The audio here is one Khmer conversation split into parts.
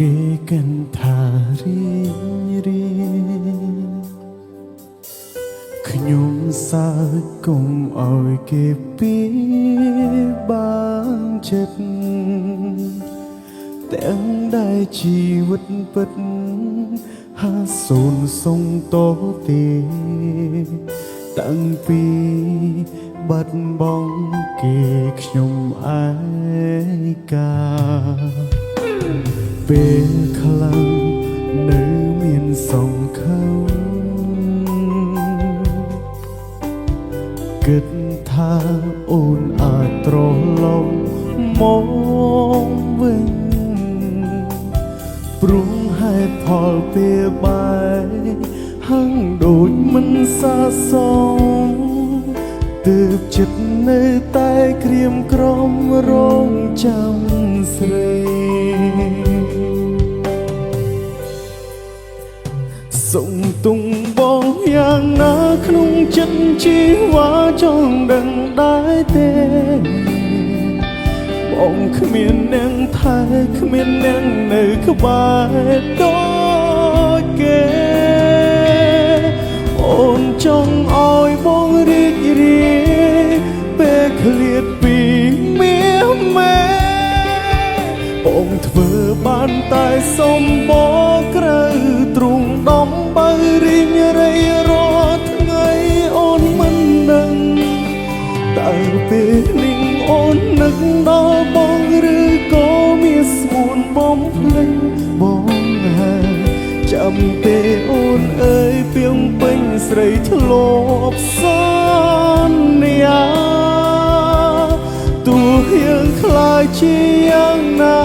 គេកាន់ថារៀងខ្ញុំសើចគុំឲ្យគេពីបានចិត្តទាំងដែលជីវិតពិតហាសូនសុងតទេតាំងពីបាត់បង់គេខ្ញុំឯកាពេលខ្លាំងនៅមានសង្ឃឹមគិតថាអូនអាចត្រឡប់មកវិញព្រោះហេតុផលពេលបែកហាំងដូចមិនសាសងទើបចិត្តនៅតែក្រៀមក្រំរងចាំស្រីសុំទុំបងយ៉ាងណាក្នុងចិត្តជីវ៉ាចង់ដឹងដែរទេបងគ្មានអ្នកថែគ្មានអ្នកនៅក្បែរដូចគេអូនចង់ឲ្យបងរីករាយពេលឃ្លាតពីមាម៉ែបងធ្វើបានតែសុំបងក្រៅទ្រង់ដំបើរីងរៃរាល់ថ្ងៃអូនមិនដឹងតើពេលនេះអូននឹកដល់បងឬក៏មានស្មួនបំភ្លេចបងហើយចាំទេអូនអើយពីងពេញស្រីធ្លាប់សន្យាទោះយើងខ្លាចជាយ៉ាងណា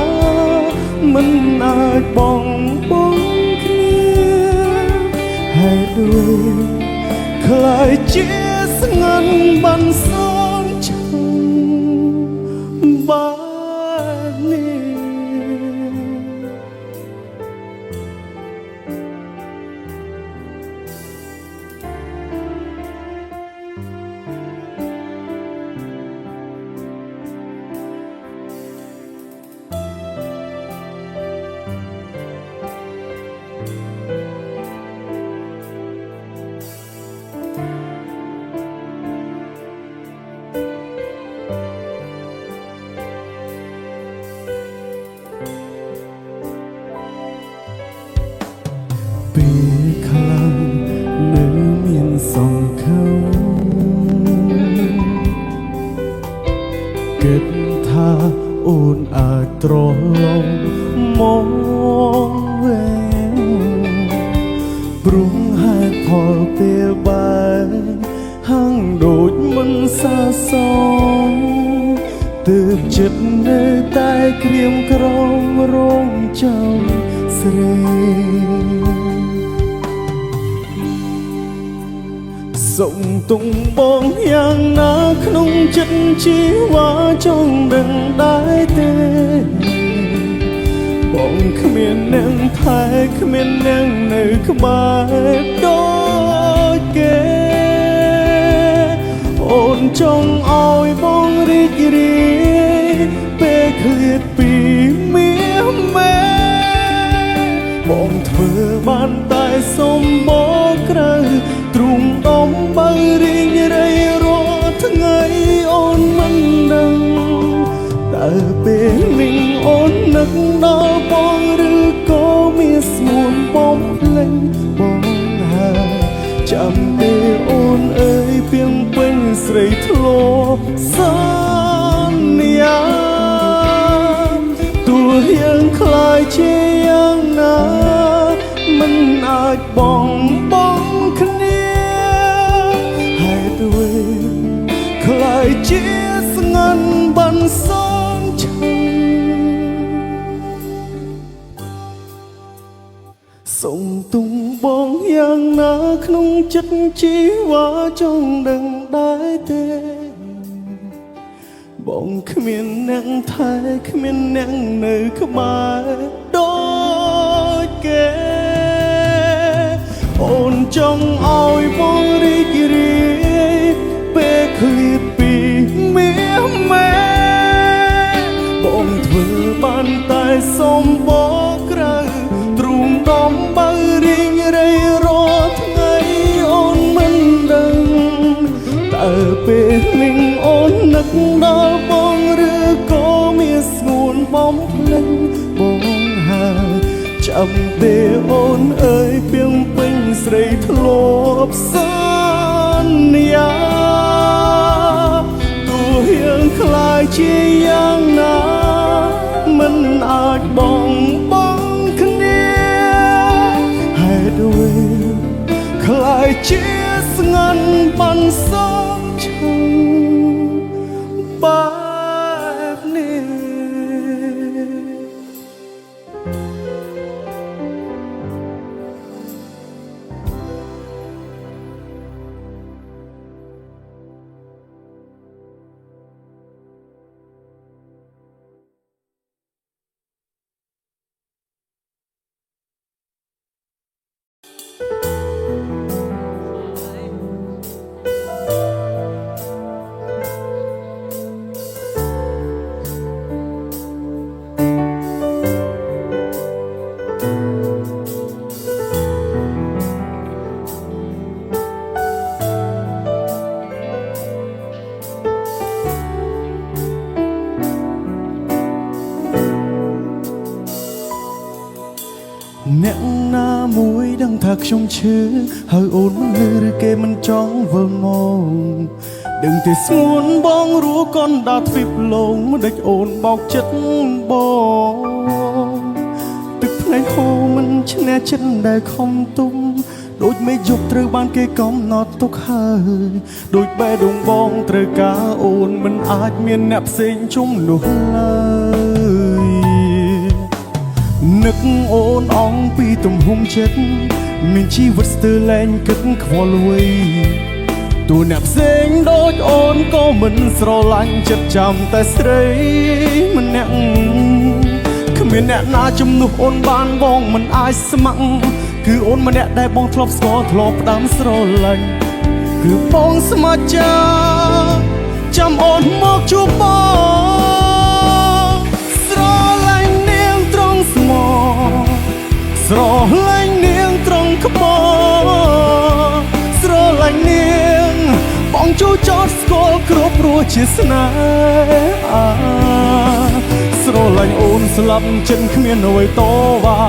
មិនអាចបងគ្នាហេតុដូចខ្លាចជាស្ងាត់បានសនឈឹងបែបនេះពេលខ្លាំងនៅមានសង្ឃឹមគិតថាអូនអាចត្រឡប់មកវិញព្រោះហេតុផលពេលបែកហាំងដូចមិនសាសងទើបចិត្តនៅតែក្រៀមក្រំរងចាំស្រីសុំទុំបងយ៉ាងណាក្នុងចិត្តជីវ៉ាចង់ដឹងដែរទេបងគ្មានអ្នកថែគ្មានអ្នកនៅក្បែរដូចគេអូនចង់ឲ្យបងរីករាយពេលឃ្លាតពីមាម៉ែបងធ្វើបានតែសុំបងក្រៅទ្រង់ដំបើរីងរៃរាល់ថ្ងៃអូនមិនដឹងតើពេលនេះអូននឹកដល់បងឬក៏មានស្មួនបំភ្លេចបងហើយចាំទេអូនអើយពីងពេញស្រីធ្លាប់សន្យាទោះយើងខ្លាចជាយ៉ាងណាមិនអាចបងគ្នាហេតុដូចខ្លាចជាស្ងាត់បានសនឈឹងសុំទុំបងយ៉ាងណាក្នុងចិត្តជីវ៉ាចង់ដឹងដែរទេបងគ្មានអ្នកថែគ្មានអ្នកនៅក្បែរដូចគេអូនចង់ឲ្យបងរីករាយពេលឃ្លាតពីមាម៉ែបងធ្វើបានតែសុំបងក្រៅ ពេលនឹងអូននឹកដល់បងឬក៏មានស្ងួនបំភ្លេចបងហើយចាំទេអូនអើយពីងពេញស្រីធ្លាប់សន្យាទោះយើងខ្លាចជាយ៉ាងណាមិនអាចបងគ្នាហេតុអ្វីខ្លាចជាស្ងាត់បានសំឈឹងបែបនេះអ្នកណាមួយដឹងថាខ្ញុំឈឺហើយអូនមិនលឺឬគេមិនចង់វិលមកដឹងតែស្ងួនបងរੂកណ្ដាលទ្វីបលងមិនដេចអូនបោកចិត្តបងទឹកភ្នែកហូរមិនឈ្នះចិត្តដែលខំទុំដូចមេយប់ត្រូវបានគេកំណត់ទុកហើយដូចបេះដូងបងត្រូវការអូនមិនអាចមានអ្នកផ្សេងជុំនោះឡើយនឹកអូនអងពីទំហំចិត្តមានជីវិតស្ទើរលែងគិតខ្វល់អ្វីតួអ្នកផ្សេងដូចអូនក៏មិនស្រឡាញ់ចិត្តចាំតែស្រីម្នាក់គ្មានអ្នកណាជំនួសអូនបានបងមិនអាចស្ម័គ្រគឺអូនម្នាក់ដែលបងធ្លាប់ស្គាល់ធ្លាប់ផ្ដាំស្រឡាញ់គឺបងស្ម័គ្រចាំអូនមកជួបបងស្រឡាញ់នាងត្រង់ស្មោស្រឡាញ់នាងត្រង់ក្បោស្រឡាញ់នាងបងជួចចត់ស្គាល់គ្រប់រសជាស្នេហាស្រឡាញ់អូនស្លាប់ចិត្តគ្មានអ្វីតវ៉ា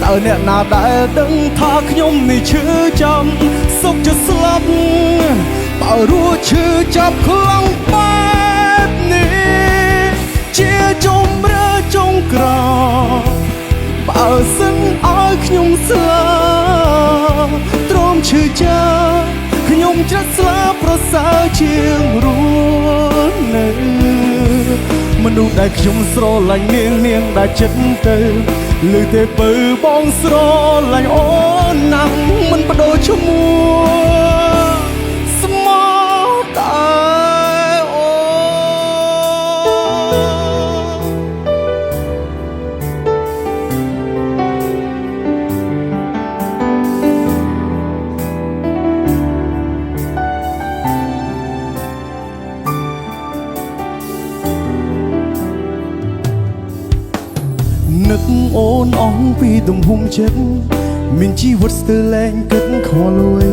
តើអ្នកណាដែលដឹងថាខ្ញុំនេះឈឺចាំសុខចិត្តស្លាប់បើរស់ឈឺចាប់ខ្លាំងបែបនេះជាជំរឿចុងក្រោយបើសិនឲ្យខ្ញុំស្លាប់ទ្រាំឈឺចាខ្ញុំច្រាត់ស្លាប់ប្រសើរជាងរស់នៅមនុស្សដែលខ្ញុំស្រឡាញ់នាងដែលចិត្តទៅលើទេពើបងស្រឡាញ់អូនណាស់មិនបដូរឈ្មោះស្មោះតែអូនឹកអូនអងពីទំហំចិត្តមានជីវិតស្ទើរលែងគិតខ្វល់អ្វី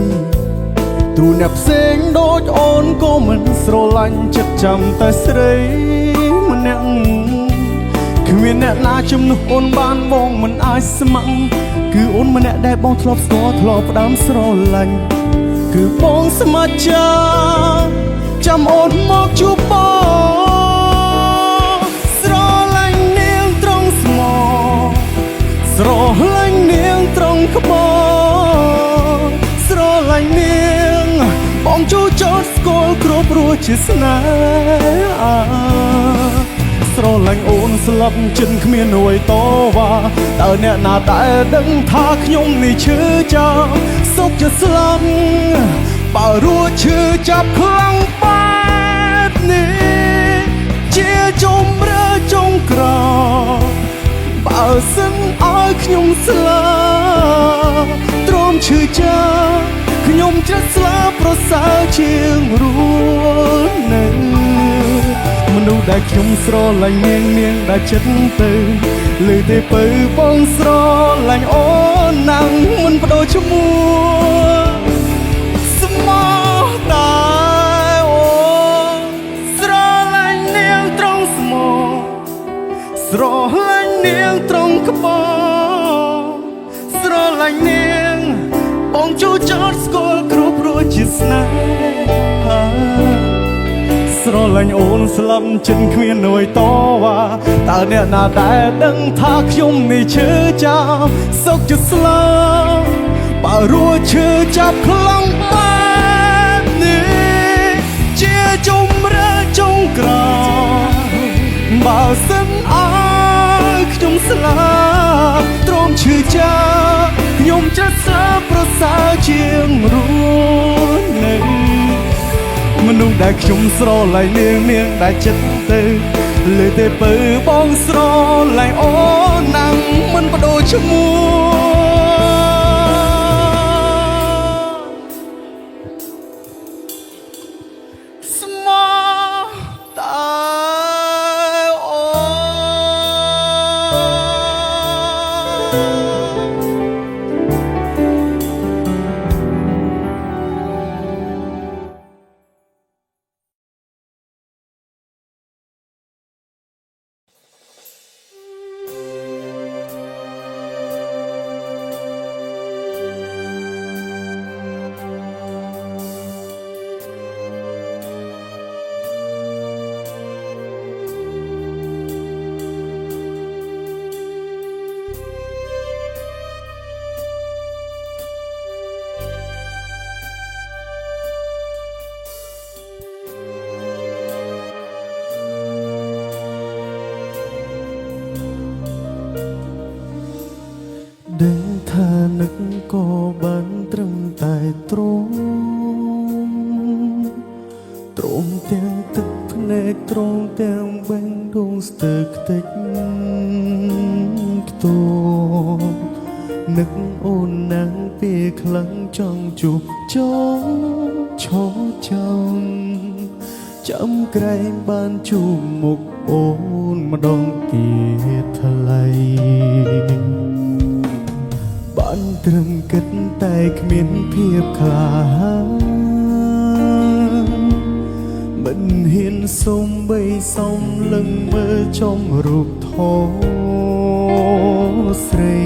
ទូអ្នកផ្សេងដូចអូនក៏មិនស្រឡាញ់ចិត្តចាំតែស្រីម្នាក់គ្មានអ្នកណាជំនួសអូនបានបងមិនអាចស្ម័គ្រគឺអូនម្នាក់ដែលបងធ្លាប់ស្គាល់ធ្លាប់ផ្ដាំស្រឡាញ់គឺបងស្ម័គ្រចាំអូនមកជួបបងស្រឡាញ់នាងត្រង់ស្មោស្រឡាញ់នាងត្រង់ក្បោស្រឡាញ់នាងបងជួចចត់ស្គាល់គ្រប់រសជាស្នេហាស្រឡាញ់អូនស្លាប់ចិត្តគ្មានអ្វីតវ៉ាតើអ្នកណាដែលដឹងថាខ្ញុំនេះឈឺចាំសុខចិត្តស្លាប់បើរស់ឈឺចាប់ខ្លាំងបែបនេះជាជំរឿចុងក្រោយបើសិនឲ្យខ្ញុំស្លាប់ទ្រាំឈឺចាខ្ញុំច្រាត់ស្លាប់ប្រសើរជាងរស់នៅមនុស្សដែលខ្ញុំស្រឡាញ់នាងដែលចិត្តទៅលើទេពើបងស្រឡាញ់អូនណាស់មិនបដូរឈ្មោះស្មោះតែអូ លាញ់អូនស្លាប់ចិនគ្មាននួយតវ៉ាតើអ្នកណាដែលដឹងថាខ្ញុំនេះឈឺចាប់សុខចិត្តស្លាប់បើរួចឈឺចាប់ខ្លាំងបែបនេះជាជំរឿចុងក្រោយបើសិនអើយខ្ញុំស្លាប់ទ្រាំឈឺចាប់ខ្ញុំจะសើប្រសើរជាងរស់នៅមនុស្សដែលខ្ញុំស្រឡាញ់នាងដែលចិត្តទៅលើតែពើបងស្រឡាញ់អូនណាំងមិនបដូរឈ្មោះស្មោះតែអូដឹងថានឹកក៏បានត្រឹមតែទ្រាំទាំងទឹកភ្នែកទ្រាំទាំងបេះដូងស្ទើរខ្ទេចខ្ទមនឹកអូនណាំងពេលខ្លាំងចង់ជួបចង់ឈរចាំក្រែងបានជួបមុខអូនម្ដងទៀតថ្លៃបានត្រឹមគិតតែគ្មានភាពក្លាហានមិនហ៊ានសុំបីសំលឹងមើលចំរូបថោស្រី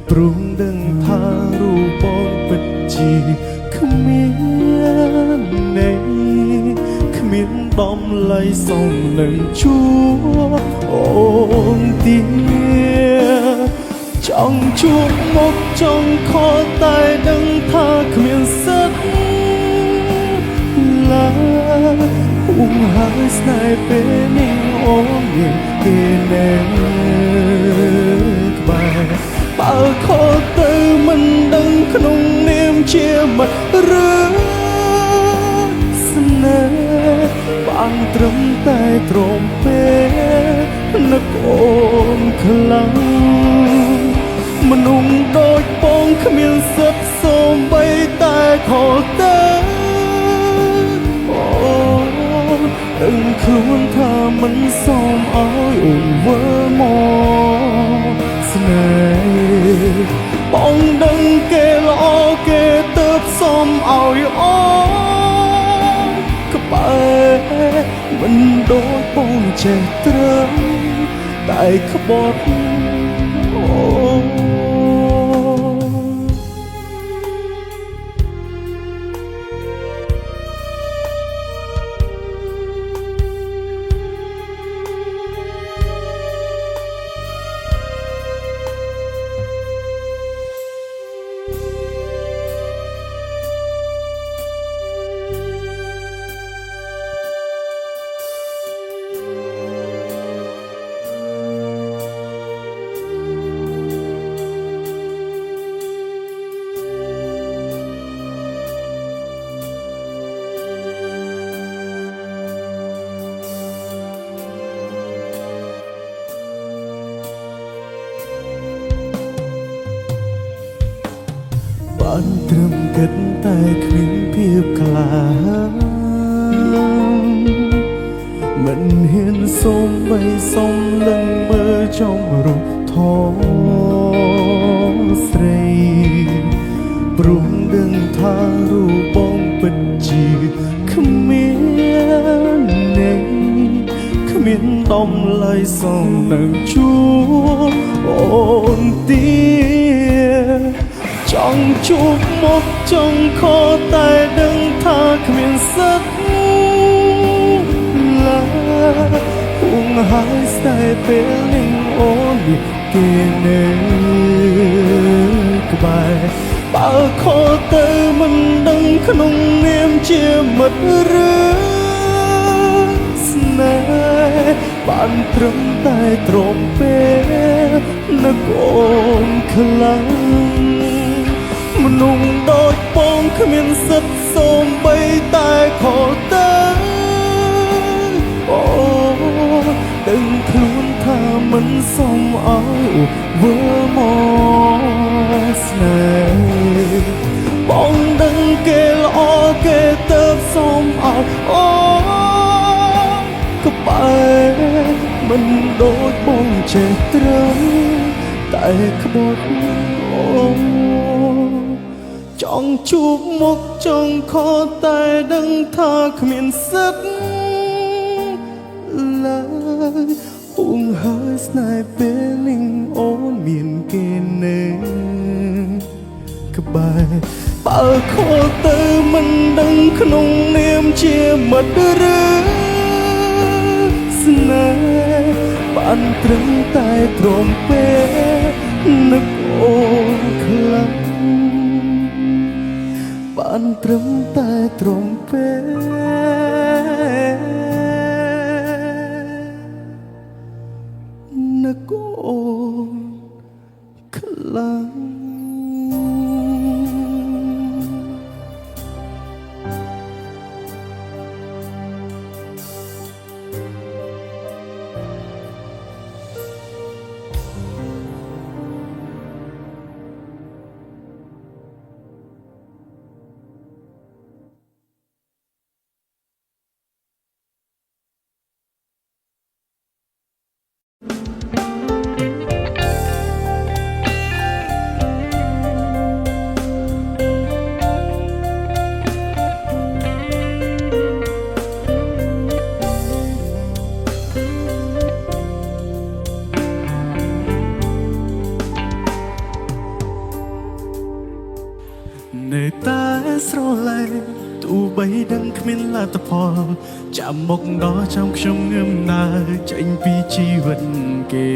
ព្រោះដឹងថារូបបងពិតជាគ្មានន័យគ្មានដំឡៃសំលឹងជួអូនទៀតចង់ជួបមកចង់ខលតែដឹងថាគ្មានសិទ្ធឡើយពុំហើយស្នេហ៍ពេលនេះអូនមានគេណែក្បែរបើខលទៅមិនដឹងក្នុងនាមជាមិត្តឬស្នេហ៍បានត្រឹមតែទ្រាំពេលនឹកអូនខ្លាំងមនុស្សដូចបងគ្មានសិទ្ធសូម្បីតែខលទៅអូដឹងខ្លួនថាមិនសមឲ្យអូនវើមកស្នេហ៍បងដឹងគេល្អគេទៅសមឲ្យអូនក្បែរមិនដូចបងចេះត្រឹមតែក្បត់អូបានត្រឹមគិតតែគ្មានភាពក្លាហានមិនហ៊ានសូមបីសំលឹងមើលចំរូបថោស្រីព្រោះដឹងថារូបបងពិតជាគ្មានន័យគ្មានដំឡៃសំនឹងជួបអូនទៀតចង់ជួបមកចង់ខតែដឹងថាគ្មានសិទ្ធ ហើយស្នេហ៍ពេលនឹងអូនមានគេនៅក្បែរបើខកទៅមិនដឹងក្នុងនាមជាមិត្តឬស្នេហ៍បានត្រឹមតែទ្រាំពេលនឹកអូនខ្លាំងមនុស្សដូចបងគ្មានសិទ្ធសូម្បីតែខកទៅអូដឹងខ្លួនថាមិនសមឲ្យវើមកស្នេហ៍បងដឹងគេល្អគេទៅសមឲ្យអូក្បែរមិនដូចបងចេះត្រឹមតែក្បត់អូចង់ជួបមុខចង់ខកតែដឹងថាគ្មានសិទ្ធឡើយហួងហើយស្នេហ៍ពេលនឹងអូនមានគេនៅក្បែរបើខកទៅមិនដឹងក្នុងនាមជាមិត្តឬស្នេហ៍បានត្រឹមតែទ្រាំពេលនឹកអូនខ្លាំងបានត្រឹមតែទ្រាំពេលនឹកអូនខ្លាំងនៅតែស្រឡាញ់ទោះបីដឹងគ្មានលទ្ធផលចាំមុខដល់ចាំខ្ញុំងឹមដើរចេញពីជីវិតគេ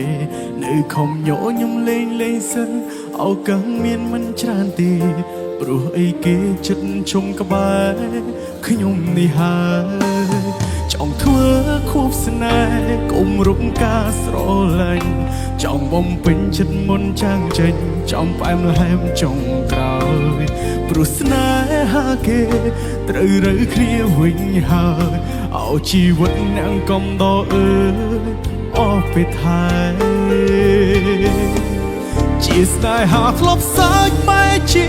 នៅខំញញឹមលេងសិនអោកឹងមានមិនច្រើនទេព្រោះអីគេចិត្តជុំក្បែរខ្ញុំនេះហើយចង់ធ្វើខួបស្នេហ៍កុំរំការស្រឡាញ់ចង់បំពេញចិត្តមុនចាំងចេញចង់ផ្អែមល្ហែមចុងក្រោយព្រោះស្នេហាគេត្រូវរើគ្នាវិញហើយអោជីវិតអ្នកកំដរអើយអស់ពេលថែជាស្នេហាធ្លាប់សាច់បែជា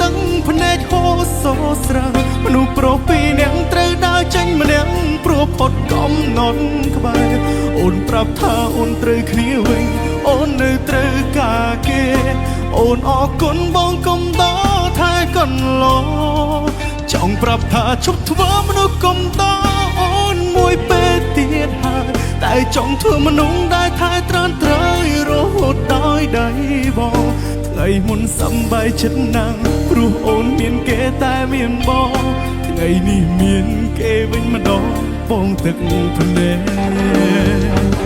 ទាំងភ្នែកហូរសស្រាមនុស្សប្រុសពីរនាក់ត្រូវដើរចេញម្នាក់ព្រោះផុតកំណត់ក្បែរអូនប្រាប់ថាអូនត្រូវគ្នាវិញអូននៅត្រូវការគេអូនអរគុណបងកុំដរថែកន្លងចង់ប្រាប់ថាជប់ធ្វើមនុស្សកុំដរអូនមួយពេលទៀតហើយតែចង់ធ្វើមនុស្សដែលថែត្រានត្រៃរហូតដោយដៃបងថ្ងៃមុនសប្បាយចិត្តណាស់ព្រោះអូនមានគេតែមានបងថ្ងៃនេះមានគេវិញម្ដងបងទឹកភ្នែក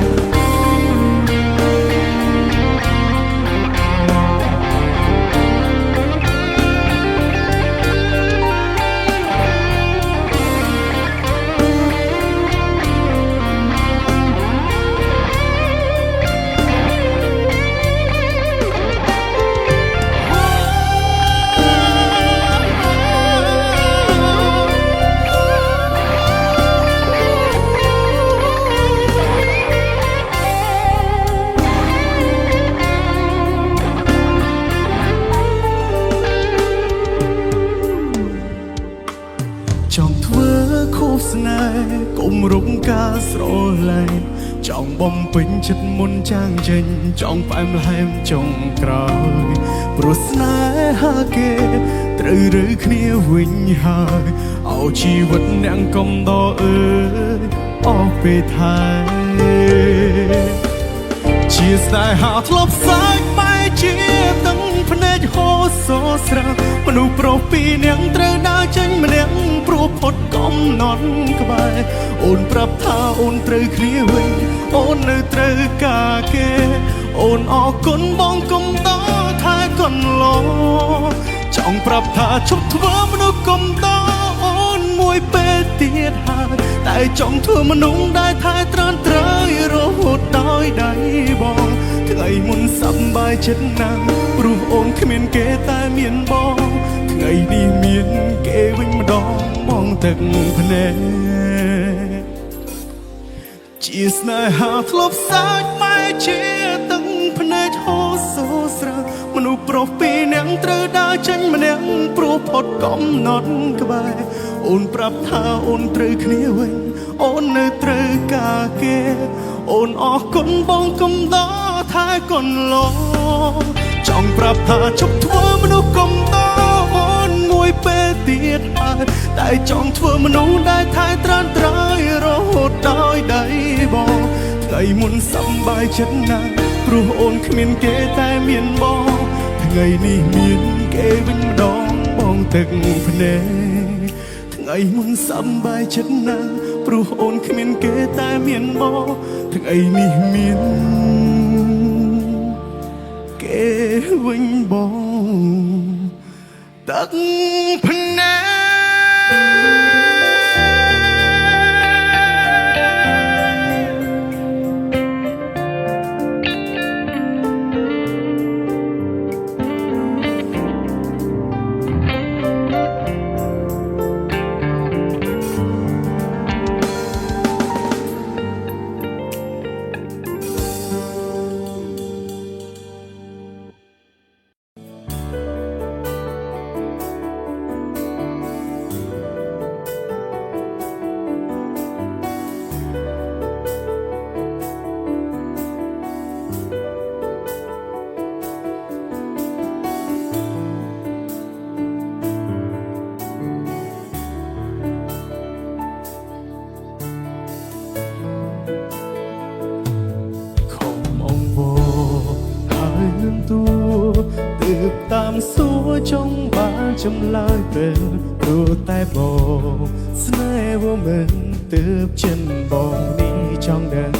ចង់ធ្វើខួបស្នេហ៍កុំរំការស្រឡាញ់ចង់បំពេញចិត្តមុនចាំងចេញចង់ផ្អែមល្ហែមចុងក្រោយព្រោះស្នេហាគេត្រូវរើគ្នាវិញហើយអោជីវិតអ្នកកំដរអើយអស់ពេលថែជាស្នេហាធ្លាប់សាច់បែជាទាំងភ្នែកហូរសស្រាមនុស្សប្រុសពីរនាក់ត្រូវដើរចេញម្នាក់ព្រោះផ ផុតកំណត់ក្បែរអូនប្រាប់ថាអូនត្រូវគ្នាវិញអូននៅត្រូវការគេអូនអរគុណបងកុំតថែកន្លងចង់ប្រាប់ថាឈប់ធ្វើមនុស្សកុំតអូនមួយពេលទៀតហើយតែចង់ធ្វើមនុស្សដែលថែត្រានត្រើយរហូតដោយដៃបងថ្ងៃមុនសប្បាយចិត្តណាស់ព្រោះអូនគ្មានគេតែមានបងថ្ងៃនេះមានគេវិញម្ដងបងទឹកភ្នែកជាស្នេហាធ្លាប់សាច់ម៉ែជាទឹកភ្នែកហូរសូរស្រាមនុស្សប្រុសពីរនាក់ត្រូវដើរចេញម្នាក់ព្រោះផុតកំណត់ក្បែរអូនប្រាប់ថាអូនត្រូវគ្នាវិញអូននៅត្រូវការគេអូនអរគុណបងកុំតថែកន្លងចង់ប្រាប់ថាជប់ធ្វើមនុស្សកុំតអូនមួយពេលទៀតហើយតែចង់ធ្វើមនុស្សដែលថែត្រានត្រើយរហូតដោយដៃបងថ្ងៃមុនសប្បាយចិត្តណាស់ព្រោះអូនគ្មានគេតែមានបងថ្ងៃនេះមានគេវិញម្ដងបងទឹកភ្នែកថ្ងៃមុនសប្បាយចិត្តណាស់ព្រោះអូនគ្មានគេតែមានបងថ្ងៃនេះមានគេវិញបងទឹកភ្នែកតាមសួរចង់បានចម្លើយពេលព្រោះតែបងស្នេហ៍មិនទើបចិនបងនេះចង់ដឹង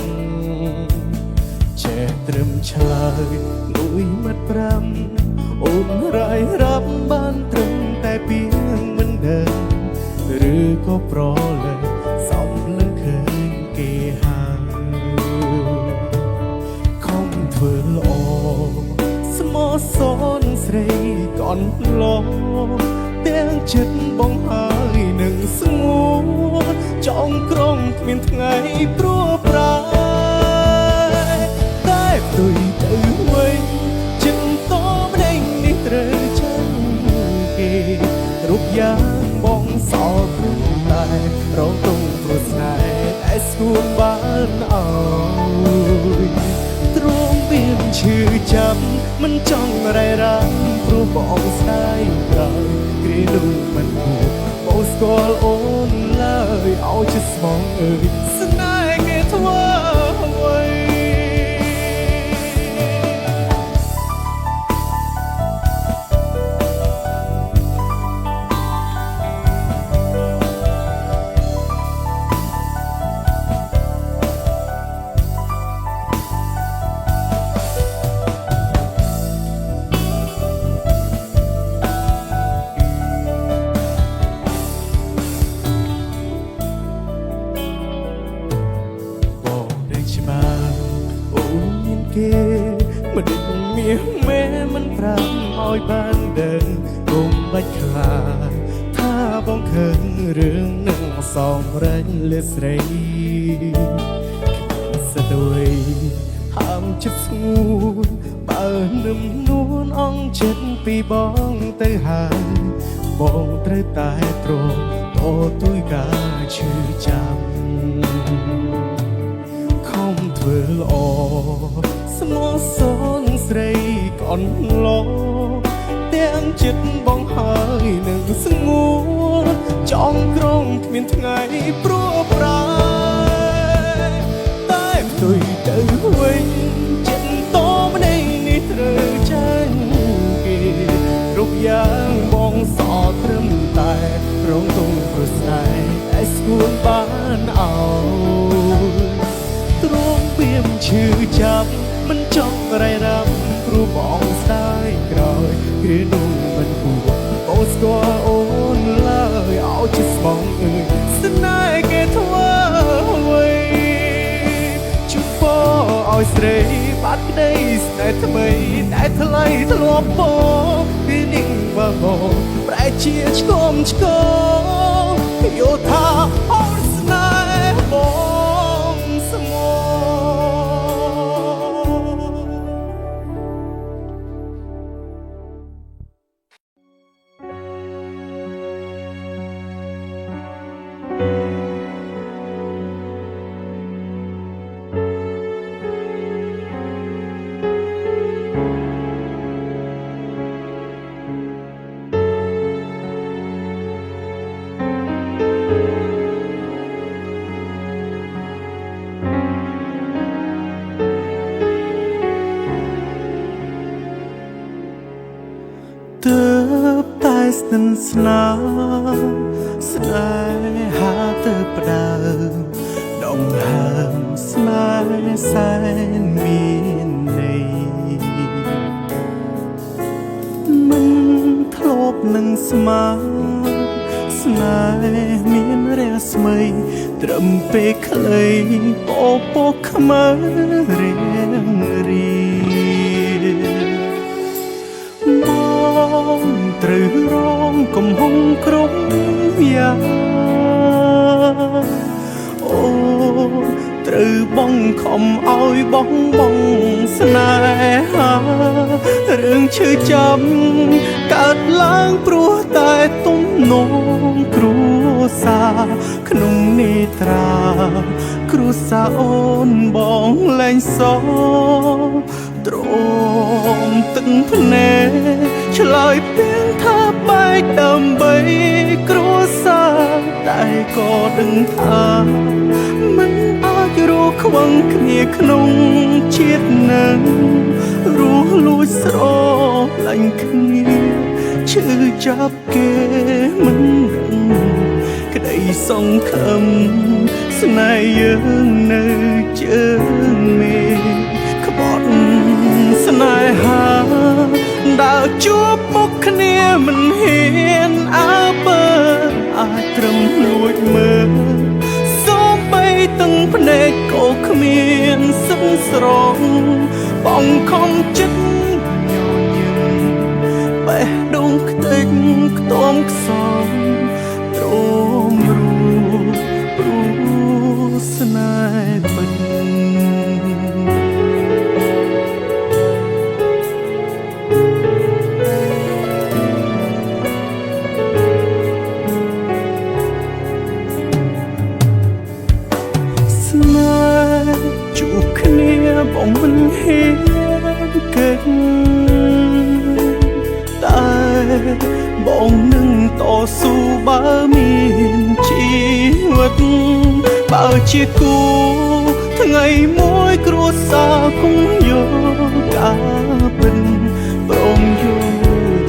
ចេះត្រឹមឆ្លើយមួយមាត់5អូនរាយរាប់បានត្រឹមតែពីងមិនដឹងឬក៏ប្រលើសំលឹងឃើញគេហើយខំធ្វើល្អស្មោះសរស្រីកនឡងទាំងចិត្តបងហើយនឹងស្ងួនចង់ក្រុងគ្មានថ្ងៃព្រោះប្រាតែផ្ទុយទៅវិញចិត្តតម្ដេញនេះត្រូវចាំគេរូបយ៉ាងបងសោកព្រោះតែរងទុំព្រោះស្នេហ៍តែស្គួនបានអើយទ្រង់មានឈឺចាប់មិនចង់រ៉ែរ៉ាំព្រោះបងស្ដាយក្រោយគ្រានោះមិនហួបងស្គាល់អូនឡើយឲ្យជាស្មងអើយស្នេហ៍គេធ្វើអ្វីមិនមានមេមិនប្រាំឲ្យបានដឹងគុំបាច់ខ្លាចថាបងឃើញរឿងនឹងសំរែងលេស្រីស្ដោយហាមចិត្តស្ងួនបើនឹមនួនអងចិត្តពីបងទៅហើយបងត្រូវតែទ្រាំតទួយការឈឺចាំខំធ្វើល្អស្មោះសរស្រីកនឡងទាំងចិត្តបងហើយនឹងស្ងួនចង់ក្រុងគ្មានថ្ងៃព្រោះប្រាតែផ្ទុយទៅវិញចិត្តតម្ដេញនេះត្រូវចាញ់គេរូបយ៉ាងបងសត្រឹមតែរ ងទងព្រោះស្នេហ៍តែស្គួនបានអោទ្រង់ព្រាមឈឺចាប់មិនចង់រៃរ៉ាំព្រោះបងស្ដាយក្រោយគ្រានោះមិនគួរអូនស្គាល់អូនឡើយឲ្យជាស្មងអើយស្នេហ៍គេធ្វើអ្វីជូបឲ្យស្រីបាត់ក្តីស្នេហ៍ថ្មីតែថ្លៃធ្លាប់បងពីនេះមកបងប្រែជាឆ្កមឆ្កយល់ថាអូនស្នេហ៍បងស្មោទើបតែស្និទ្ធស្នាលស្នេហាទើបផ្ដើមដងហើមស្នេហ៍សែនមានន័យមិនធ្លាប់នឹងស្មានស្នេហ៍មានរាស្មីត្រឹមពេលខ្លីពពកខ្មៅរៀងរីបងត្រូវរងកំហុងគ្រប់យ៉ាងអូត្រូវបងខំឲ្យបងស្នេហារឿងឈឺចាំកើតឡើងព្រោះតែទំនងគ្រួសារក្នុងនេត្រាគ្រួសារអូនបងលែងសទ្រមទឹកភ្នែកឆ្លើយពីងថាបែកដើម្បីគ្រួសារតែក៏ដឹងថាមិនអាចរកខ្វឹងគ្នាក្នុងជាតិនឹងរស់លួចស្រឡាញ់គ្នាឈឺចាប់គេមិនដឹងក្តីសង្ឃឹមស្នេហ៍យើងនៅជើងមេក្បត់ស្នេហាដើរជួបមុខគ្នាមិនហ៊ានអើពើអាចត្រឹមលួចមើលសូម្បីទាំងភ្នែកក៏គ្មានសឹងស្រងបងខំចិត្តញញឹមបេះដូងខ្ទេចខ្ទាំខ្សងទ្រមព្រោះស្នេហ៍ពិតជួបគ្នាបងមិនហ៊ានកិនតែបងនឹងតស៊ូបើមានជីវិតបើជាគូថ្ងៃមួយគ្រួសារគង់យកការពិនព្រមយក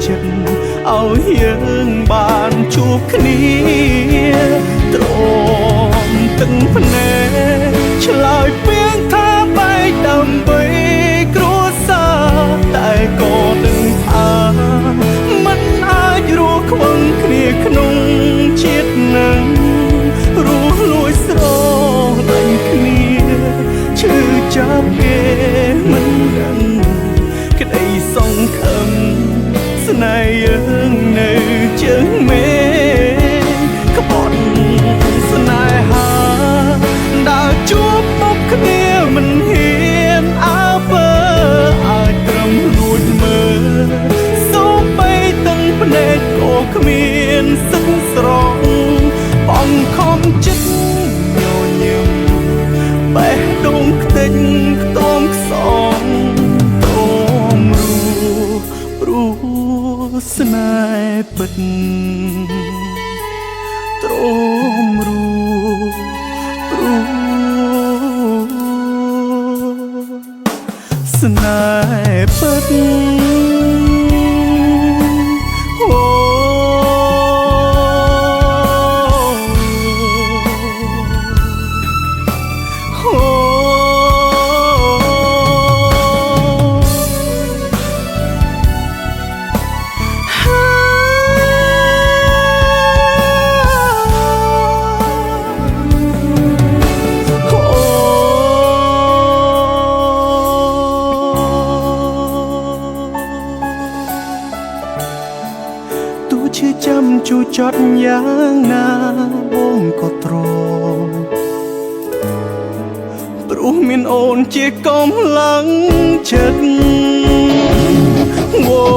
ចិត្តឲ្យយើងបានជួបគ្នាទ្រមទឹកភ្នែកឆ្លើយពីងថាបែកដើម្បីគ្រួសារតែក៏ដឹងថាមិនអាចរកខ្វឹងគ្នាក្នុងជាតិនឹងរស់លួចស្រឡាញ់គ្នាឈឺចាប់គេមិនដឹងក្តីសង្ឃឹមស្នេហ៍យើងនៅជើងមេក្បត់ស្នេហាដើរជួបមុខគ្នាមិនហ៊ានអើពើអាចត្រឹមលួចមើលសូម្បីទាំងភ្នែកក៏គ្មានសឹងស្រងបងខំចិត្តញញឹមបេះដូងខ្ទេចខ្ទាំខ្សងទ្រមព្រោះស្នេហ៍ពិតទ្រមព្រោះស្នេហ៍ពិតអូ យ៉ាងណាបងក៏ទ្រាំព្រោះមានអូនជាកម្លាំងចិត្តវ៉ូ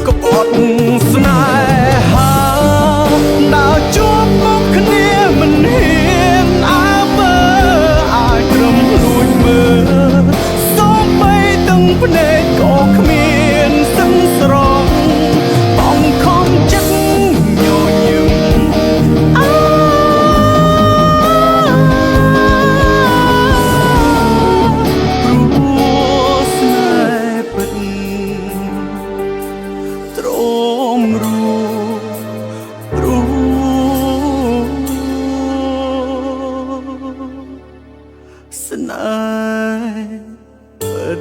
កបត់ស្នេហាដើរជួបមុខគ្នាមិនហ៊ានអើមើអាចត្រឹមលួចមើលសូម្បីទាំងភ្នែកក៏គ្មានសឹងស្រង់បងខំចិត្តញញឹមស្នេហ៍ពិត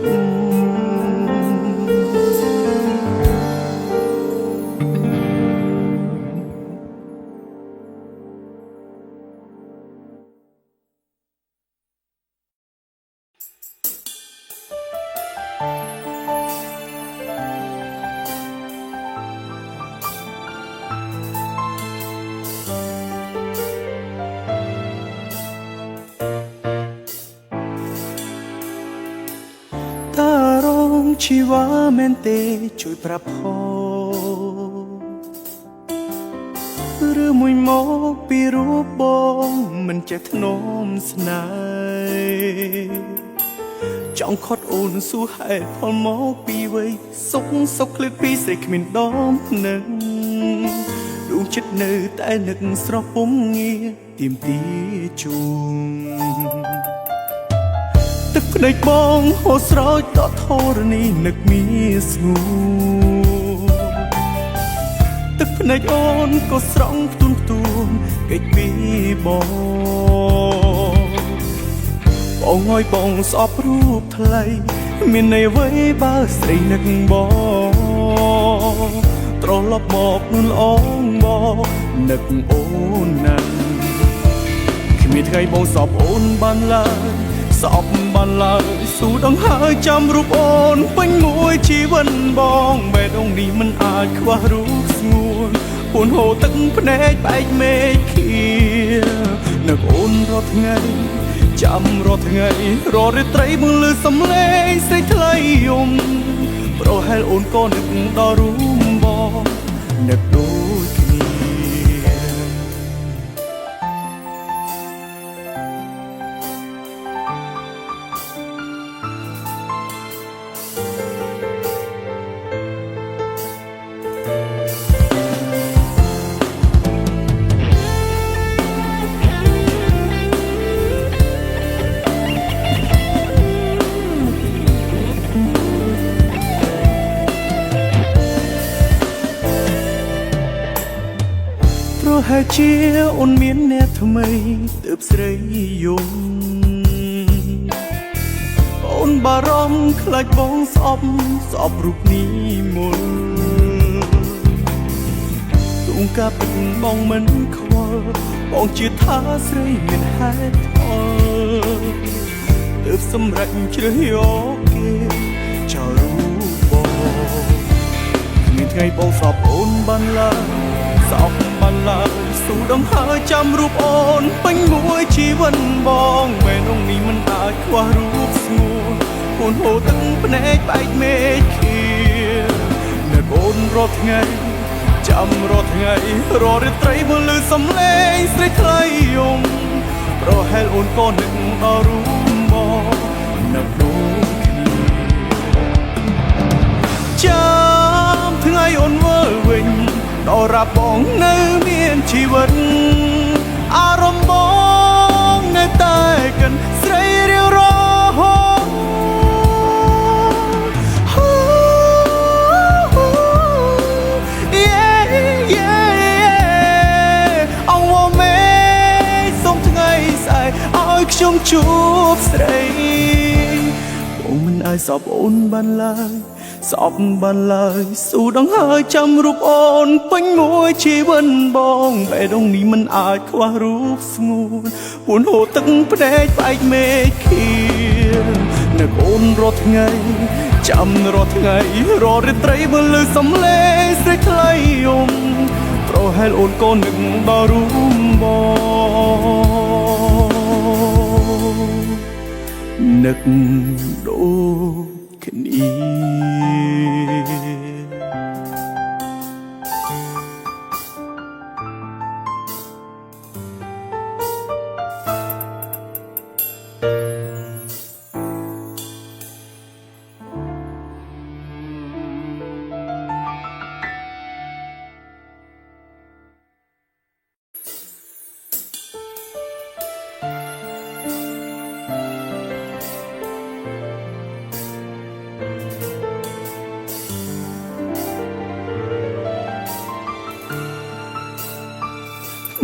តារងជីវ៉ាមែនទេជួយប្រាប់ផងឬមួយមកពីរូបបងមិនចេះធ្នមស្នេហ៍ចង់ខត់អូនសួរហេតុផលមកពីវ័យសុកឃ្លៀតពីស្រីគ្មានដមនឹងដួងចិត្តនៅតែនឹកស្រស់ពុំងាទៀមទីជួងទឹកភ្នែកបងហូរស្រោចតធរណីនឹកមានស្ងួរទឹកភ្នែកអូនក៏ស្រង់ផ្ទួនកិច្ចពីបងឲ្យបងស្អប់រូបថ្លៃមានន័យអ្វីបើស្រីនឹកបងត្រឡប់មកនួនល្អងបងនឹកអូនណាស់គ្មានថ្ងៃបងសពអូនបានឡើយសពបានឡើយស៊ូដងហើយចាំរូបអូនពេញមួយជីវិតបងបេះដូងនេះមិនអាចខ្វះរូបស្ងួនពួនហូរទឹកភ្នែកបែកមេឃខៀនឹកអូនរាល់ថ្ងៃចាំរាល់ថ្ងៃរាល់រាត្រីមើលសំឡេងស្រីថ្លៃយំប្រហែលអូនក៏នឹកដល់រូបបងនឹកដូចគ្នាប្រហែលជាអូនមានអ្នកថ្មីទើបស្រីយំអូនបារម្ភខ្លាចបងស្អប់រូបនេះមុនទូងការពិតបងមិនខ្វល់បងជឿថាស្រីមានហេតុផលទើបសម្រេចជ្រើសយកគេចោលរូបបងគ្មានថ្ងៃបងស្អប់អូនបានឡើយស្អប់បានឡើយស៊ូដងហើយចាំរូបអូនពេញមួយជីវិតបងបេះដូងនេះមិនអាចខ្វះរូបស្ងួនពួនហូរទឹកភ្នែកបែកមេឃខៀនឹកអូនរាល់ថ្ងៃចាំរាល់ថ្ងៃរាល់រាត្រីមើលសំឡេងស្រីថ្លៃយំប្រហែលអូនក៏នឹកដល់រូបបងនឹកដូចគ្នាចាំថ្ងៃអូនវិលវិញដល់រាប់បងនៅមានជីវិតអារម្មណ៍បងនៅតែកាន់ស្រីរៀងរហូតអង្វរមេសូមថ្ងៃស្អែកឲ្យខ្ញុំជួបស្រីបងមិនអាចសពអូនបានឡើយស្អប់បានឡើយស៊ូដងហើយចាំរូបអូនពេញមួយជីវិតបងបេះដូងនេះមិនអាចខ្វះរូបស្ងួនពួនហូរទឹកភ្នែកបែកមេឃខៀនឹកអូនរាល់ថ្ងៃចាំរាល់ថ្ងៃរាល់រាត្រីមើលសំឡេងស្រីថ្លៃយំ ហែលអូនកូននឹកដល់រួមបងនឹកដូចគ្នា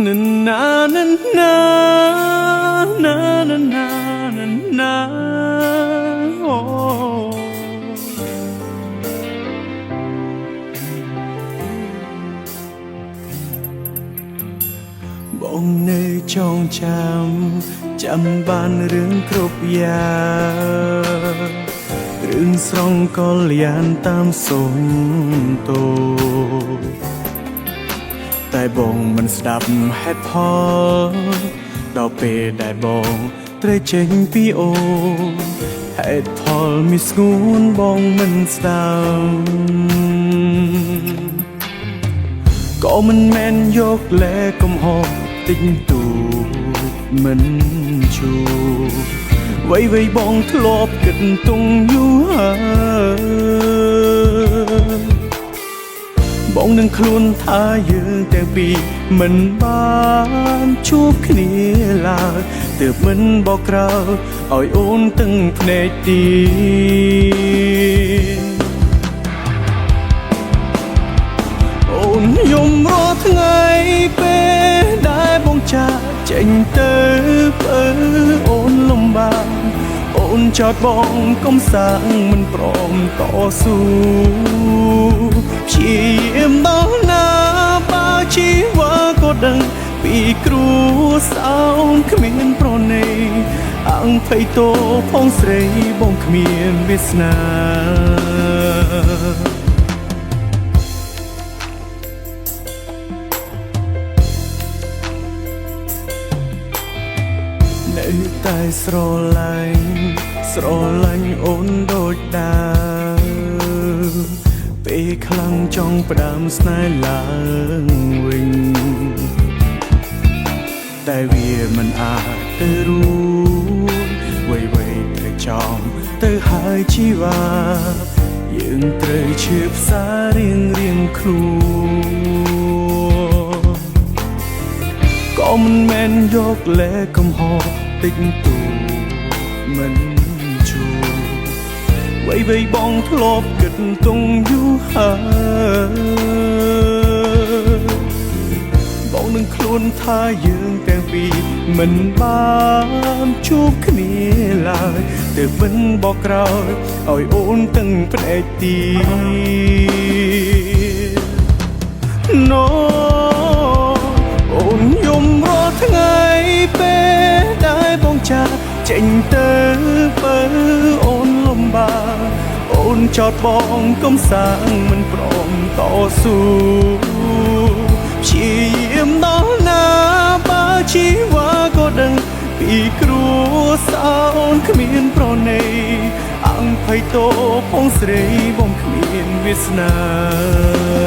na na na na na na na na na oh បងនៅចងចាំបានរឿងគ្រប់យ៉ាងរឿងស្រង់កលយានតាមសុំតូតែបងមិនស្ដាប់ហេតុផលដល់ពេលដែលបងត្រូវចេញពីអូហេតុផលមានស្ងួនបងមិនស្ដាប់ក៏មិនមែនយកលែកំហុសតិចតួចមិនជួវៃបងធ្លាប់គិតទុំយូរហើយបងនឹងខ្លួនថាយើងទាំងពីរមិនបានជួបគ្នាឡើយទើបមិនបកក្រោយឲ្យអូនទាំងភ្នែកទៀតអូនយំរាល់ថ្ងៃពេលដែលបងចាកចេញទៅបើអូនលំបាកអូនចោទបងកុំសាងមិនព្រមតស៊ូព្យាយាមដល់ណាបើជីវ៉ាក៏ដឹងពីគ្រួសារអូនគ្មានប្រណីអង្គភ័យតោផងស្រីបងគ្មានវាសនានៅតែស្រឡាញ់អូនដូចដើមពេលខ្លាំងចង់ផ្ដើមស្នេហ៍ឡើងវិញតែវាមិនអាចទៅរួចវៃត្រូវចំទៅហើយជីវ៉ាយើងត្រូវឈឺផ្សារៀងខ្លួនក៏មិនមែនយកលែកំហុសតិចតួចមិនជួវៃបងធ្លាប់គិតទុំយូរហើយបងនឹងខ្លួនថាយើងទាំងពីរមិនបានជួបគ្នាឡើយទើបមិនបកក្រោយឲ្យអូនទាំងភ្នែកទៀតណូអូនយំរាល់ថ្ងៃពេលដែលបងចាកចេញទៅបើអូនលំបាកអូនចោទបងកុំសាងមិនព្រមតស៊ូព្យាយាមដល់ណាបើជីវ៉ាក៏ដឹងពីគ្រួសារអូនគ្មានប្រណីអង្គភ័យតោផងស្រីបងគ្មានវាសនា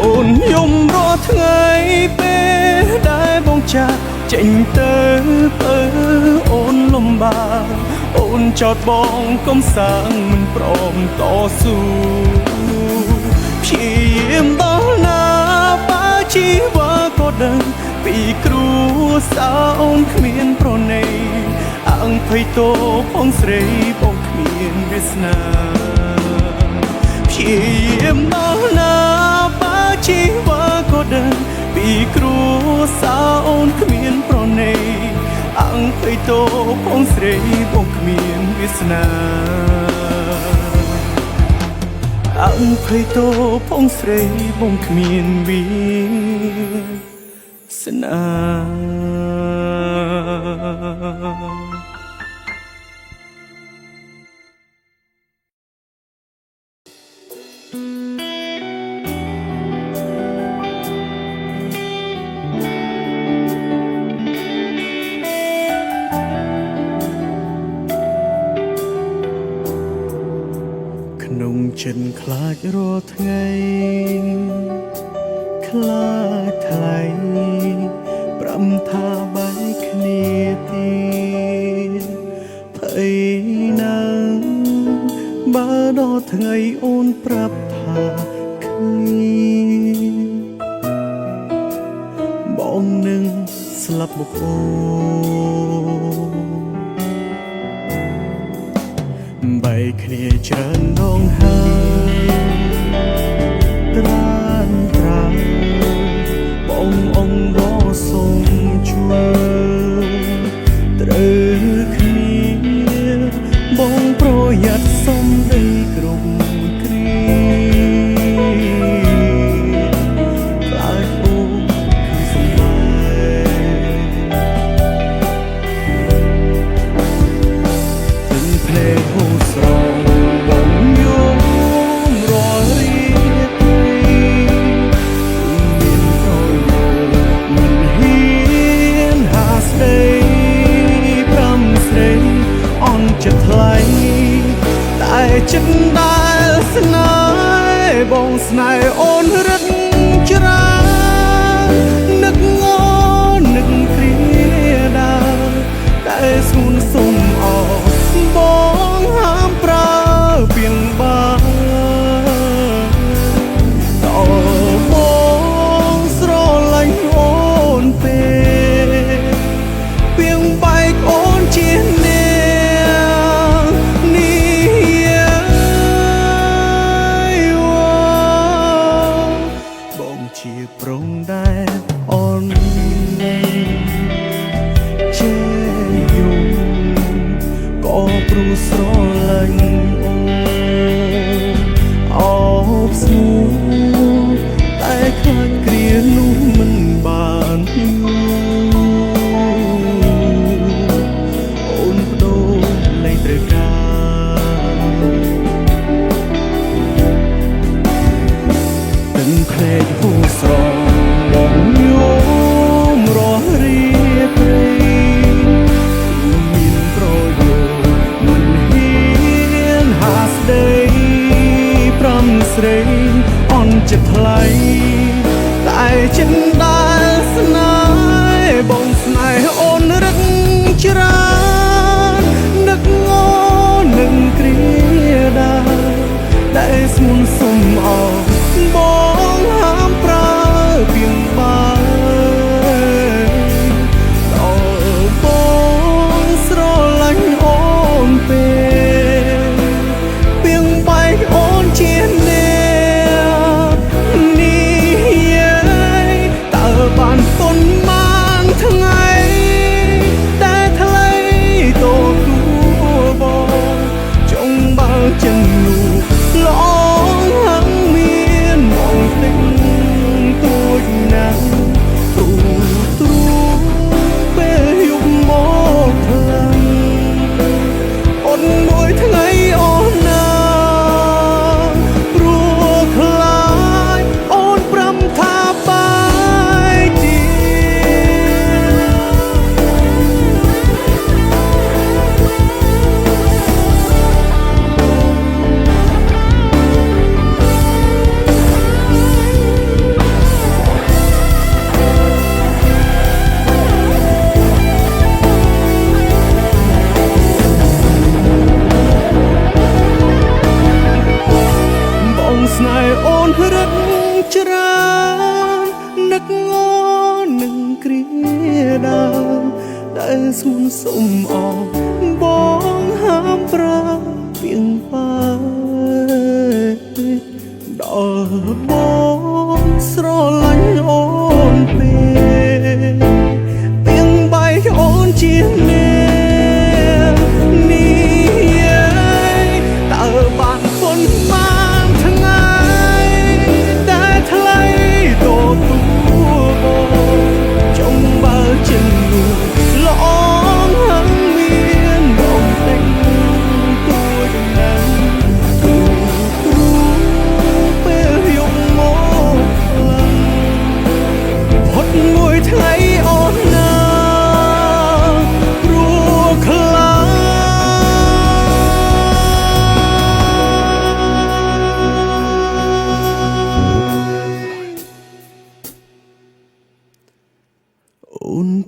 អូនយំរាល់ថ្ងៃពេលដែលបងចាកចេញទៅបើអូនលំបាកអូនចោទបងកុំសាងមិនព្រមតស៊ូព្យាយាមដល់ណាបើជីវ៉ាក៏ដឹងពីគ្រួសារអូនគ្មានប្រណីអង្គភ័យតោផងស្រីបងគ្មានវាសនាព្យាយាមដល់ណាជីវ៉ាក៏ដឹងពីគ្រួសារអូនគ្មាន តូផងស្រីបងគ្មានវាសនាអើភ័យតូផងស្រីបងគ្មានវាសនាក្នុងចិត្តខ្លាចរាល់ថ្ងៃខ្លាចថ្លៃប្រំថាបាយគ្នាទៀតភ័យណាស់បើដល់ថ្ងៃអូនប្រាប់ថាគ្នាបងនឹងស្លាប់មកអូនបែកគ្នាច្រើនដងហើយត្រានត្រាបងអង្គដ៏សូមជួយត្រូវគ្នាបងប្រយ័ត្នសុំដីគ្រប់គ្រាខ្លាចអូនគឺសំបែទាំងភ្នែកហូរស្រងបងយំរាល់រីមានប្រយោជន៍មិនហ៊ានហាស្ដីប្រាំស្រីអន់ចិត្តថ្លៃតែចិត្តដែលស្នេហ៍បងស្នេហ៍អូនរឹតច្រានឹកងនឹកគ្រាដាតែស្ងួនសុំអោបងហាមប្រើពីងបានតើបងស្រឡាញ់អូនទេពីងបែកអូនជាអ្នកនេះបងជាប្រងដែរអូនជាយំក៏ព្រោះស្រឡាញ់អូនអោបស្ងួនតែខ្លាចគ្រានោះមិនបានយូរអូនបដូរលែងត្រូវការទាំងភ្នែកហូរស្រងបងយំរស់រីព្រៃមានប្រយោជន៍មិនហ៊ានហាស្ដីប្រាំស្រីអន់ចិត្តថ្លៃតែចិត្តដែលស្នេហ៍បងស្នេហ៍អូនរឹកច្រាននឹកងនឹងគ្រាដាតែស្ងួនសុំអោបងហាមប្រើពីងបានតើបងស្រឡាញ់អូនពេពីងបែកអូនជាអ្នកនេះតើបានទុនបានថ្ងៃតែថ្លៃតទួលបងចង់បើចិននោះល្អហឹងមានបងទឹកទួចណាស់ទូទ្រូពេលយប់មកខ្លាំងអត់មួយថ្ងៃអូនណាព្រោះខ្លាចអូនប្រាំថាបាយទៀតបងស្នេហ៍អូនរឹតច្រាននឹកងនឹងគ្រាដាតែស្ងួនសុំអោបងហាមប្រើពីងបាយដល់បងស្រឡាញ់អូនពេពីងបែកអូនជាអ្នក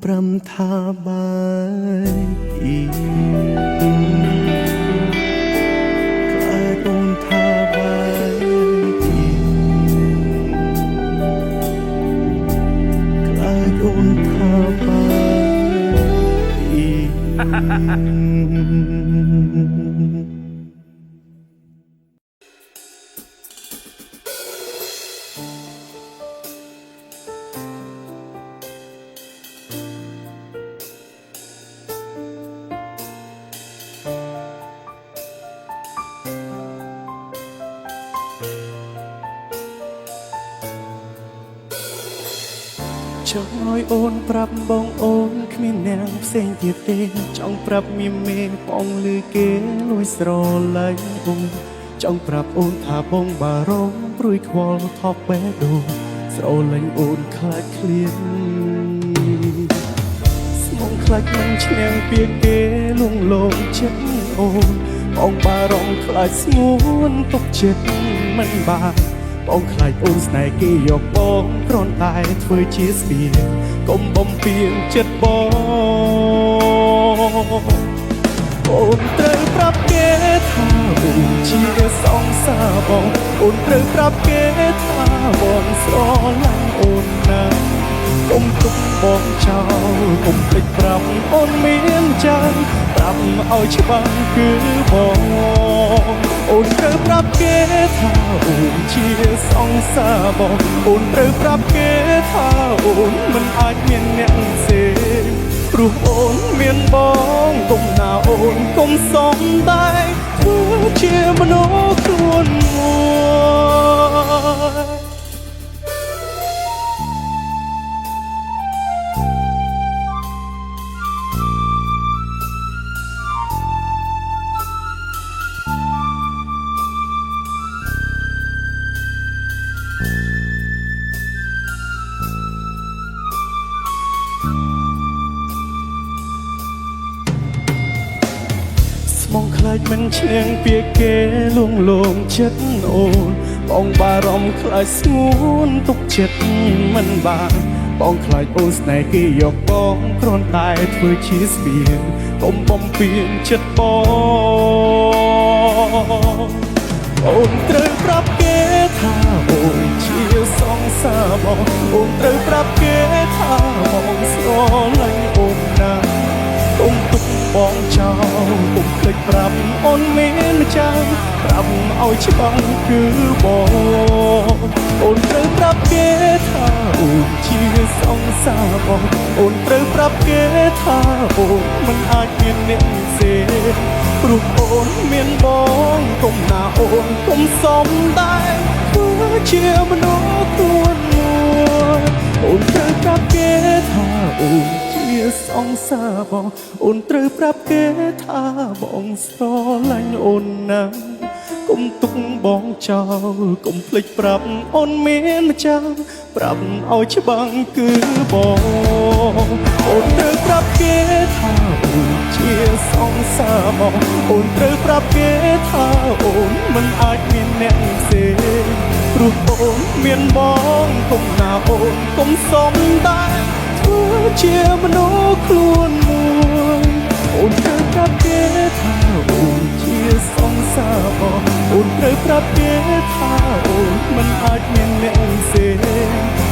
ប្រំថាបាយខ្លាចអូនថាបាយខ្លាចអូនថាបាយចង់ឲ្យអូនប្រាប់បងអូនគ្មានអ្នកផ្សេងទៀតទេចង់ប្រាប់មានមេបងឮគេលួយស្រឡាញ់អូនចង់ប្រាប់អូនថាបងបារម្ភព្រួយខ្វល់ថប់បេះដូងស្រឡាញ់អូនខ្លាចឃ្លានស្មងខ្លាចមិនឈ្នះពីគេលងលោមចិត្តអូនបងបារម្ភខ្លាចស្ងួនទុកចិត្តមិនបានបងខ្លាចអូនស្នេហ៍គេយកបងគ្រាន់តែធ្វើជាស្ពានកុំបំពេញចិត្តបងអូនត្រូវប្រាប់គេថាអូនជាសង្សារបងអូនត្រូវប្រាប់គេថាបងស្រឡាញ់អូនណាស់កុំទុកបងចោលកុំភ្លេចប្រាប់អូនមានចាំប្រាប់ឲ្យច្បាស់គឺបងអូនត្រូវប្រាប់គេថាអូនជាសង្សារបងអូនត្រូវប្រាប់គេថាអូនមិនអាចមានអ្នកផ្សេងព្រោះអូនមានបងកុំណាអូនកុំសំដែងធ្វើជាមនុស្សខ្លួនមួយមកខ្លាចមិនឈ្នះពីគេលងលោមចិត្តអូនបងបារម្ភខ្លាចស្ងួនទុកចិត្តមិនបានបងខ្លាចអូនស្នេហ៍គេយកបងគ្រាន់តែធ្វើជាស្ពានកុំបំពេញចិត្តបងអូនត្រូវប្រាប់គេថាអូនជាសង្សារបងអូនត្រូវប្រាប់គេថាបងស្រឡាញ់អូនណាស់កុំទុកបងចោលកុំភ្លេចប្រាប់អូនមានម្ចាស់ប្រាប់ឲ្យច្បាស់គឺបងអូនត្រូវប្រាប់គេថាអូនជាសង្សារបងអូនត្រូវប្រាប់គេថាអូនមិនអាចមានអ្នកផ្សេងព្រោះអូនមានបងកុំណាអូនកុំសំដែងធ្វើជាមនុស្សខ្លួនមួយអូនត្រូវប្រាប់គេថាអូនជាសង្សារបងអូនត្រូវប្រាប់គេថាបងស្រឡាញ់អូនណាស់កុំទុកបងចោលកុំភ្លេចប្រាប់អូនមានម្ចាស់ប្រាប់ឲ្យច្បាស់គឺបងអូនត្រូវប្រាប់គេថាអូនជាសង្សារបងអូនត្រូវប្រាប់គេថាអូនមិនអាចមានអ្នកផ្សេងព្រោះអូនមានបងកុំណាអូនកុំសំដែងធ្វើជាមនុស្សខ្លួនមួយអូនត្រូវប្រាប់គេថាអូនជាសង្សារបងអូនត្រូវប្រាប់គេថាអូនមិនអាចមានអ្នកផ្សេង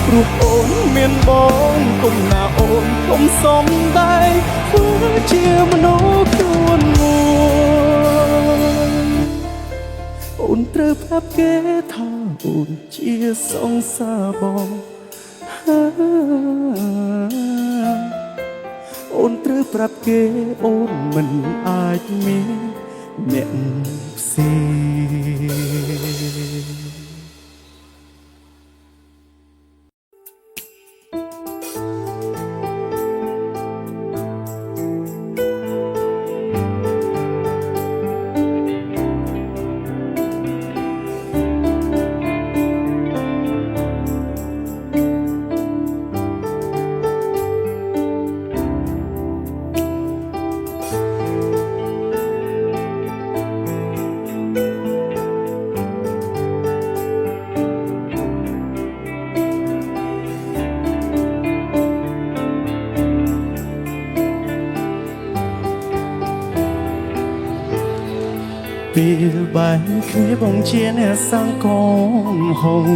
ព្រោះអូនមានបងកុំណាអូនកុំសំដែងធ្វើជាមនុស្សខ្លួនមួយអូនត្រូវប្រាប់គេថាអូនជាសង្សារបងអូនត្រូវប្រាប់គេអូនមិនអាចមានអ្នកផ្សេង ពេលបែកគ្នាបងជាអ្នកសាងកងហង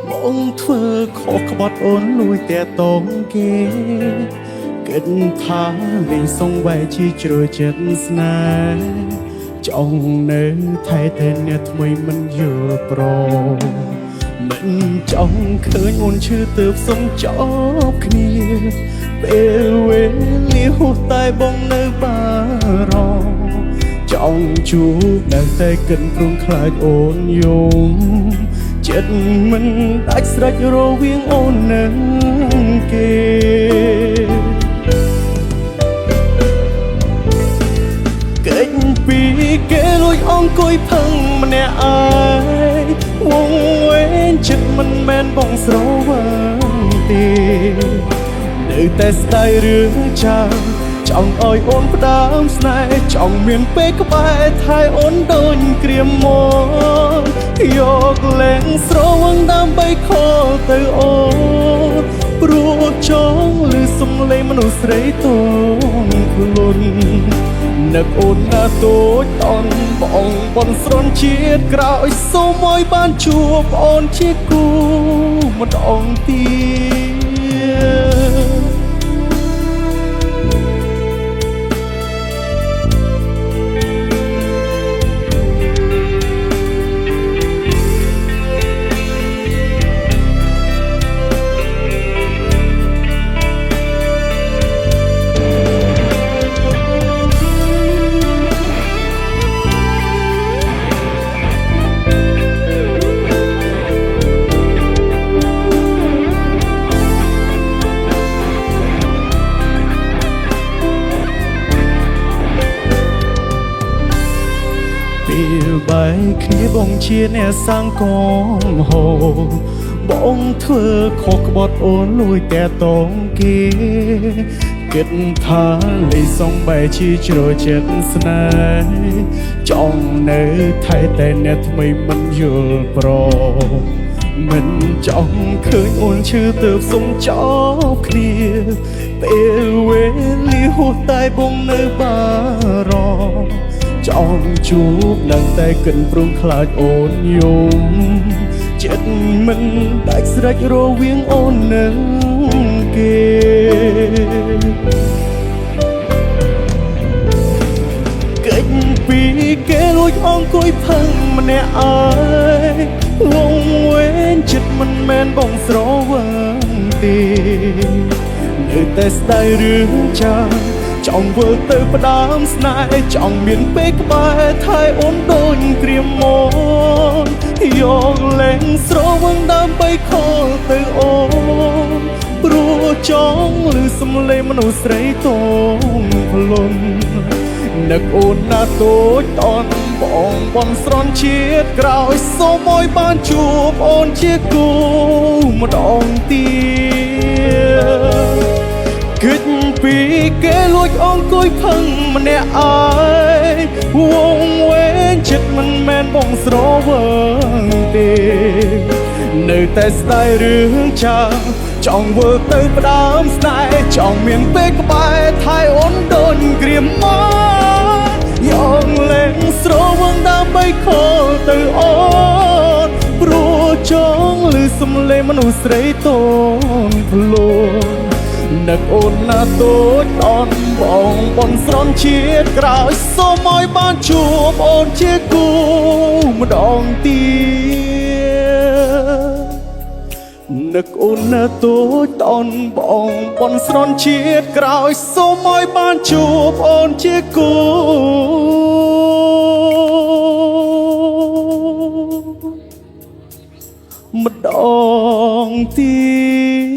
បងធ្វើខុសក្បត់អូនលួចតែតងគេគិតថាលេងសងបែកជាជ្រោយចិត្តស្នេហ៍ចង់នៅថែតែអ្នកថ្មីមិនយល់ព្រមមិនចង់ឃើញអូនឈឺទើបសុំចប់គ្នាពេលវេលាហួសតែបងនៅបារម្ភចង់ជួបតែគិតព្រមខ្លាចអូនយំចិត្តមិនដាច់ស្រេចរវាងអូននិងគេកិច្ចពីគេលួចអង្គុយផឹងម្នាក់ឯងវងវែងចិត្តមិនមែនបងស្រវាងទេនៅតែស្ដាយរឿងចាស់ចង់ឲ្យអូនផ្ដើមស្នេហ៍ចង់មានពេលក្បែរថែអូនដូចក្រៀមមកយកលែងស្រវឹងដើម្បីខលទៅអូនព្រោះចង់ឮសំឡេងមនុស្សស្រីតូនខ្លួននឹកអូនណាតូចតន់បងបនស្រន់ជាតិក្រោយសូមឲ្យបានជួបអូនជាគូម្ដងទៀតពេលបែកគ្នាបងជាអ្នកសាងកងហោបងធ្វើខុសក្បត់អូនលួចតែតងគេគិតថាលេងសងបែកជាជ្រោយចិត្តស្នេហ៍ចង់នៅថែតែអ្នកថ្មីមិនយល់ព្រមមិនចង់ឃើញអូនឈឺទើបសុំចប់គ្នាពេលវេលាហួសតែបងនៅបារម្ភចង់ជួបនឹងតែគិនព្រមខ្លាចអូនយំចិត្តមិនដាច់ស្រេចរវាងអូននិងគេកិច្ចពីគេលួចអង្គុយផឹងម្នាក់ឯងវងវែងចិត្តមិនមែនបងស្រវឹងទេនៅតែស្ដាយរឿងចាស់ចង់វិលទៅផ្ដើមស្នេហ៍ចង់មានពេលក្បែរថែអូនដូចក្រៀមមកយកលែងស្រវឹងដើម្បីខលទៅអូនព្រោះចង់ឮសំឡេងមនុស្សស្រីតូនខ្លួននឹកអូនណាតូចតន់បងបនស្រន់ជាតិក្រោយសូមឲ្យបានជួបអូនជាគូម្ដងទៀតគិតពីគេលួចអង្គុយផឹងម្នាក់ឯងវងវែងចិត្តមិនមែនបងស្រវើងទេនៅតែស្ដាយរឿងចាស់ចង់វិលទៅផ្ដើមស្នេហ៍ចង់មានពេលក្បែរថែអូនដូចក្រៀមមកយកលែងស្រវឹងដើម្បីខលទៅអូនព្រោះចង់ឮសំឡេងមនុស្សស្រីតូនខ្លួននឹកអូនណាតូចតន់បងបនស្រន់ជាតិក្រោយសូមឲ្យបានជួបអូនជាគូម្ដងទៀតនឹកអូនណាតូចតន់បងបនស្រន់ជាតិក្រោយសូមឲ្យបានជួបអូនជាគូម្ដងទៀត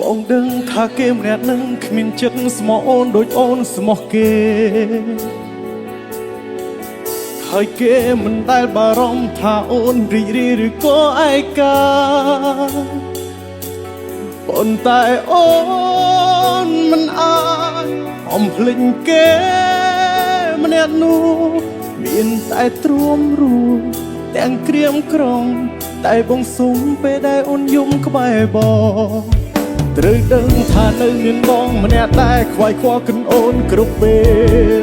បងដឹងថាគេម្នាក់នឹងគ្មានចិត្តស្មោះអូនដូចអូនស្មោះគេហើយគេមិនដែលបារម្ភថាអូនរីករាយឬក៏ឯកាប៉ុន្តែអូនមិនអាចអំភ្លេចគេម្នាក់នោះមានតែទ្រាំរួលទាំងក្រៀមក្រំតែបងសុំពេលដែលអូនយំក្បែរបងត្រូវដឹងថានៅមានបងម្នាក់ដែលខ្វាយខ្វល់គិនអូនគ្រប់ពេ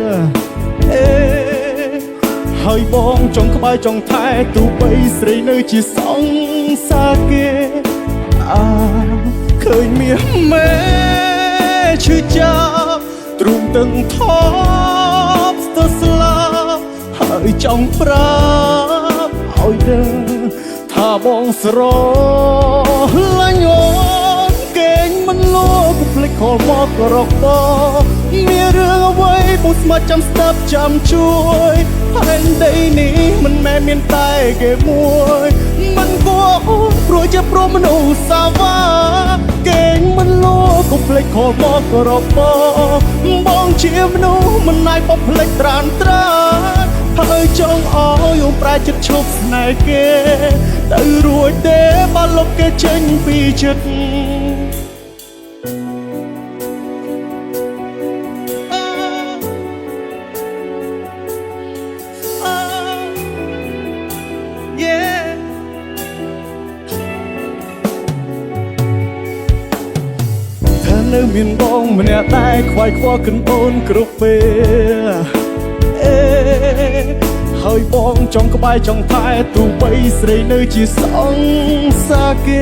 លហើយបងចង់ក្បែរចង់ថែទោះបីស្រីនៅជាសង្សារគេឃើញមាសមេឈឺចាប់ទ្រូងទាំងថប់ស្ទើរស្លាប់ហើយចង់ប្រាប់ឲ្យដឹងថាបងស្រឡាញ់អូនកេងមិនលោក៏ភ្លេចខលមកក៏រកបងមានរឿងអ្វីបងស្មាត់ចាំស្ដាប់ចាំជួយផែនដីនេះមិនមែនមានតែគេមួយមិនគួរអូនព្រោះជាព្រមមនុស្សសាវ៉ាកេងមិនលោក៏ភ្លេចខលមកក៏រកបងជាមនុស្សមិនអាចបំភ្លេចត្រានត្រាហើយចង់ឲ្យអូនប្រែចិត្តឈប់ស្នេហ៍គេទៅរួចទេបើលុបគេចេញពីចិត្តនៅមានបងម្នាក់ដែលខ្វាយខ្វល់គិនអូនគ្រប់ពេលហើយបងចង់ក្បែរចង់ថែទោះបីស្រីនៅជាសង្សារគេ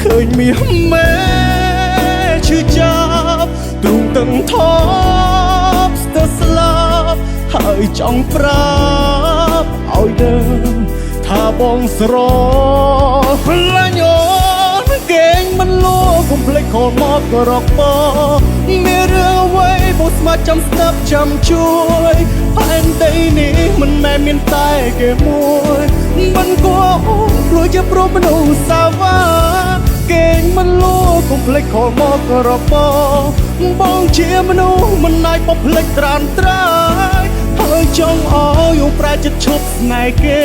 ឃើញមាសមេឈឺចាប់ទ្រូងទាំងថប់ស្ទើរស្លាប់ហើយចង់ប្រាប់ឲ្យដឹងថាបងស្រឡាញ់អូនកេងមិនលោកុំភ្លេចខលមកក៏រកបងមានរឿងអ្វីបងស្មាត់ចាំស្ដាប់ចាំជួយផែនដីនេះមិនមែនមានតែគេមួយមិនគួរអូនព្រោះជាព្រមមនុស្សសាវ៉ាកេងមិនលោកុំភ្លេចខលមកក៏រកបងជាមនុស្សមិនអាចបំភ្លេចត្រានត្រាយហើយចង់ឲ្យអូនប្រែចិត្តឈប់ស្នេហ៍គេ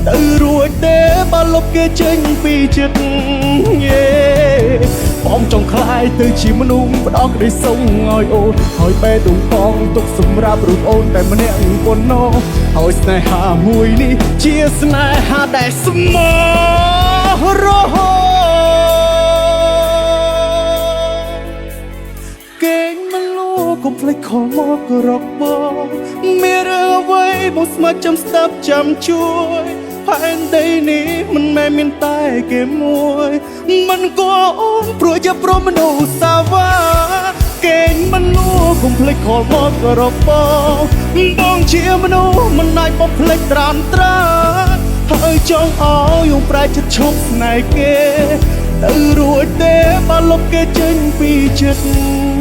ទៅរួចទេបើលុបគេចេញពីចិត្តបងចង់ខ្លាយទៅជាមនុស្សផ្ដោតក្តីសុខឲ្យអូនហើយបែរដួងផងទុកសម្រាប់រូបអូនតែម្នាក់ប៉ុណ្ណោះហើយស្នេហាមួយនេះជាស្នេហាដែលស្មោះរហូតកេងមិនលោកុំភ្លេចខលមកក៏រកបងមានរឿងអ្វីបងស្មាត់ចាំស្ដាប់ចាំជួយផែនដីនេះមិនមែនមានតែគេមួយមិនគួរអូនព្រោះជាព្រមមនុស្សសាវ៉ាកេងមិនលោកុំភ្លេចខលមកក៏រកបងជាមនុស្សមិនអាចបំភ្លេចត្រានត្រាហើយចង់ឲ្យអូនប្រែចិត្តឈប់ស្នេហ៍គេទៅរួចទេបើលុបគេចេញពីចិត្ត